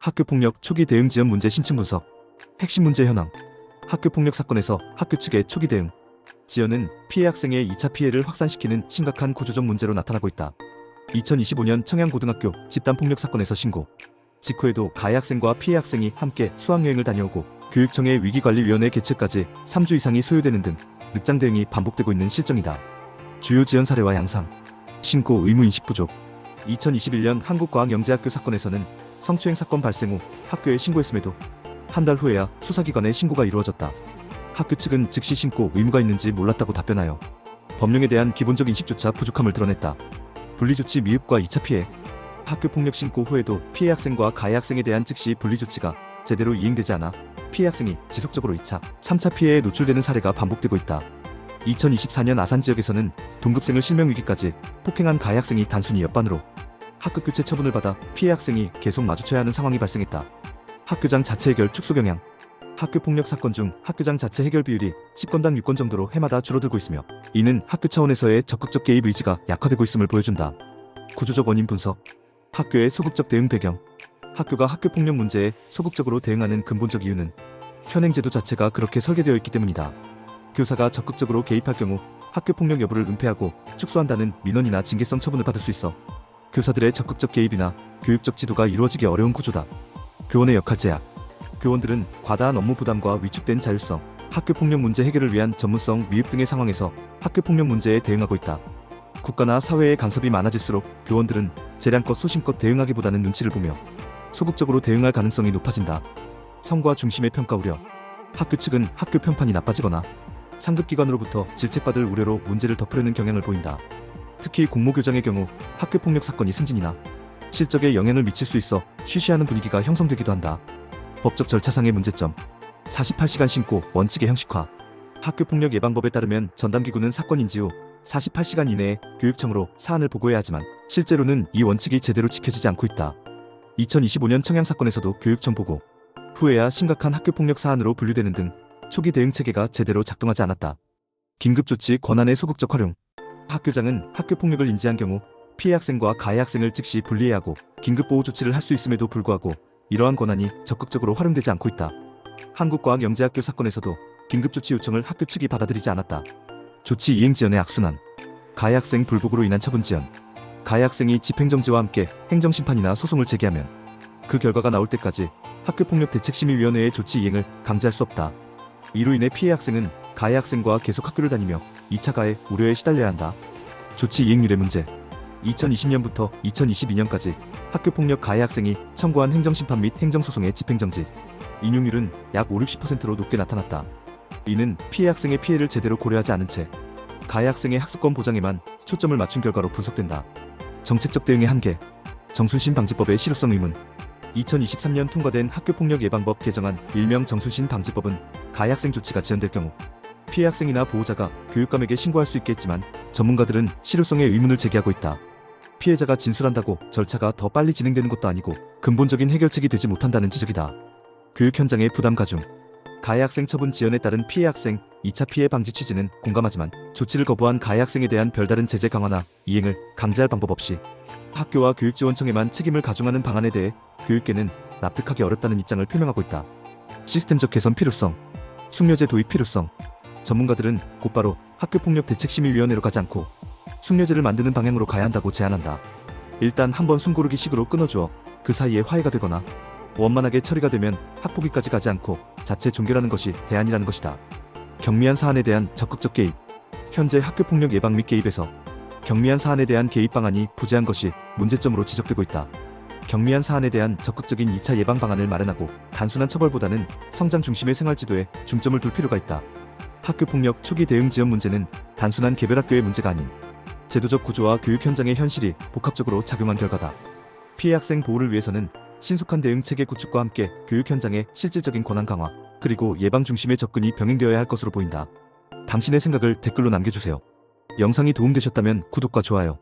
학교폭력 초기 대응 지연 문제 심층 분석. 핵심 문제 현황. 학교폭력 사건에서 학교 측의 초기 대응. 지연은 피해 학생의 2차 피해를 확산시키는 심각한 구조적 문제로 나타나고 있다. 2025년 청양고등학교 집단폭력 사건에서 신고. 직후에도 가해 학생과 피해 학생이 함께 수학여행을 다녀오고 교육청의 위기관리위원회 개최까지 3주 이상이 소요되는 등 늑장 대응이 반복되고 있는 실정이다. 주요 지연 사례와 양상. 신고 의무 인식 부족. 2021년 한국과학영재학교 사건에서는 성추행 사건 발생 후 학교에 신고했음에도 한 달 후에야 수사기관에 신고가 이루어졌다. 학교 측은 즉시 신고 의무가 있는지 몰랐다고 답변하여 법령에 대한 기본적 인식조차 부족함을 드러냈다. 분리조치 미흡과 2차 피해. 학교폭력 신고 후에도 피해 학생과 가해 학생에 대한 즉시 분리조치가 제대로 이행되지 않아 피해 학생이 지속적으로 2차, 3차 피해에 노출되는 사례가 반복되고 있다. 2024년 아산 지역에서는 동급생을 실명위기까지 폭행한 가해 학생이 단순히 옆반으로 학교 교체 처분을 받아 피해 학생이 계속 마주쳐야 하는 상황이 발생했다. 학교장 자체 해결 축소 경향. 학교폭력 사건 중 학교장 자체 해결 비율이 10건당 6건 정도로 해마다 줄어들고 있으며 이는 학교 차원에서의 적극적 개입 의지가 약화되고 있음을 보여준다. 구조적 원인 분석. 학교의 소극적 대응 배경. 학교가 학교폭력 문제에 소극적으로 대응하는 근본적 이유는 현행 제도 자체가 그렇게 설계되어 있기 때문이다. 교사가 적극적으로 개입할 경우 학교폭력 여부를 은폐하고 축소한다는 민원이나 징계성 처분을 받을 수 있어 교사들의 적극적 개입이나 교육적 지도가 이루어지기 어려운 구조다. 교원의 역할 제약. 교원들은 과다한 업무 부담과 위축된 자율성, 학교폭력 문제 해결을 위한 전문성 미흡 등의 상황에서 학교폭력 문제에 대응하고 있다. 국가나 사회의 간섭이 많아질수록 교원들은 재량껏 소신껏 대응하기보다는 눈치를 보며 소극적으로 대응할 가능성이 높아진다. 성과 중심의 평가 우려. 학교 측은 학교 평판이 나빠지거나 상급기관으로부터 질책받을 우려로 문제를 덮으려는 경향을 보인다. 특히 공모교장의 경우 학교폭력 사건이 승진이나 실적에 영향을 미칠 수 있어 쉬쉬하는 분위기가 형성되기도 한다. 법적 절차상의 문제점. 48시간 신고 원칙의 형식화. 학교폭력 예방법에 따르면 전담기구는 사건 인지 후 48시간 이내에 교육청으로 사안을 보고해야 하지만 실제로는 이 원칙이 제대로 지켜지지 않고 있다. 2025년 청양사건에서도 교육청 보고 후에야 심각한 학교폭력 사안으로 분류되는 등 초기 대응 체계가 제대로 작동하지 않았다. 긴급조치 권한의 소극적 활용. 학교장은 학교폭력을 인지한 경우 피해 학생과 가해 학생을 즉시 분리해야 하고 긴급보호 조치를 할 수 있음에도 불구하고 이러한 권한이 적극적으로 활용되지 않고 있다. 한국과학영재학교 사건에서도 긴급조치 요청을 학교 측이 받아들이지 않았다. 조치 이행 지연의 악순환. 가해 학생 불복으로 인한 처분 지연. 가해 학생이 집행정지와 함께 행정심판이나 소송을 제기하면 그 결과가 나올 때까지 학교폭력대책심의위원회의 조치 이행을 강제할 수 없다. 이로 인해 피해 학생은 가해 학생과 계속 학교를 다니며 2차 가해 우려에 시달려야 한다. 조치 이행률의 문제. 2020년부터 2022년까지 학교폭력 가해 학생이 청구한 행정심판 및 행정소송의 집행정지 인용률은 약 50~60%로 높게 나타났다. 이는 피해 학생의 피해를 제대로 고려하지 않은 채 가해 학생의 학습권 보장에만 초점을 맞춘 결과로 분석된다. 정책적 대응의 한계. 정순신 방지법의 실효성 의문. 2023년 통과된 학교폭력 예방법 개정안 일명 정순신 방지법은 가해 학생 조치가 지연될 경우 피해 학생이나 보호자가 교육감에게 신고할 수 있겠지만 전문가들은 실효성의 의문을 제기하고 있다. 피해자가 진술한다고 절차가 더 빨리 진행되는 것도 아니고 근본적인 해결책이 되지 못한다는 지적이다. 교육 현장의 부담 가중. 가해 학생 처분 지연에 따른 피해 학생 2차 피해 방지 취지는 공감하지만 조치를 거부한 가해 학생에 대한 별다른 제재 강화나 이행을 강제할 방법 없이 학교와 교육지원청에만 책임을 가중하는 방안에 대해 교육계는 납득하기 어렵다는 입장을 표명하고 있다. 시스템적 개선 필요성. 숙려제 도입 필요성. 전문가들은 곧바로 학교폭력대책심의위원회로 가지 않고 숙려제를 만드는 방향으로 가야 한다고 제안한다. 일단 한번 숨고르기 식으로 끊어주어 그 사이에 화해가 되거나 원만하게 처리가 되면 학폭위까지 가지 않고 자체 종결하는 것이 대안이라는 것이다. 경미한 사안에 대한 적극적 개입. 현재 학교폭력 예방 및 개입에서 경미한 사안에 대한 개입 방안이 부재한 것이 문제점으로 지적되고 있다. 경미한 사안에 대한 적극적인 2차 예방 방안을 마련하고 단순한 처벌보다는 성장 중심의 생활지도에 중점을 둘 필요가 있다. 학교폭력 초기 대응 지원 문제는 단순한 개별 학교의 문제가 아닌 제도적 구조와 교육 현장의 현실이 복합적으로 작용한 결과다. 피해 학생 보호를 위해서는 신속한 대응 체계 구축과 함께 교육 현장의 실질적인 권한 강화, 그리고 예방 중심의 접근이 병행되어야 할 것으로 보인다. 당신의 생각을 댓글로 남겨주세요. 영상이 도움되셨다면 구독과 좋아요,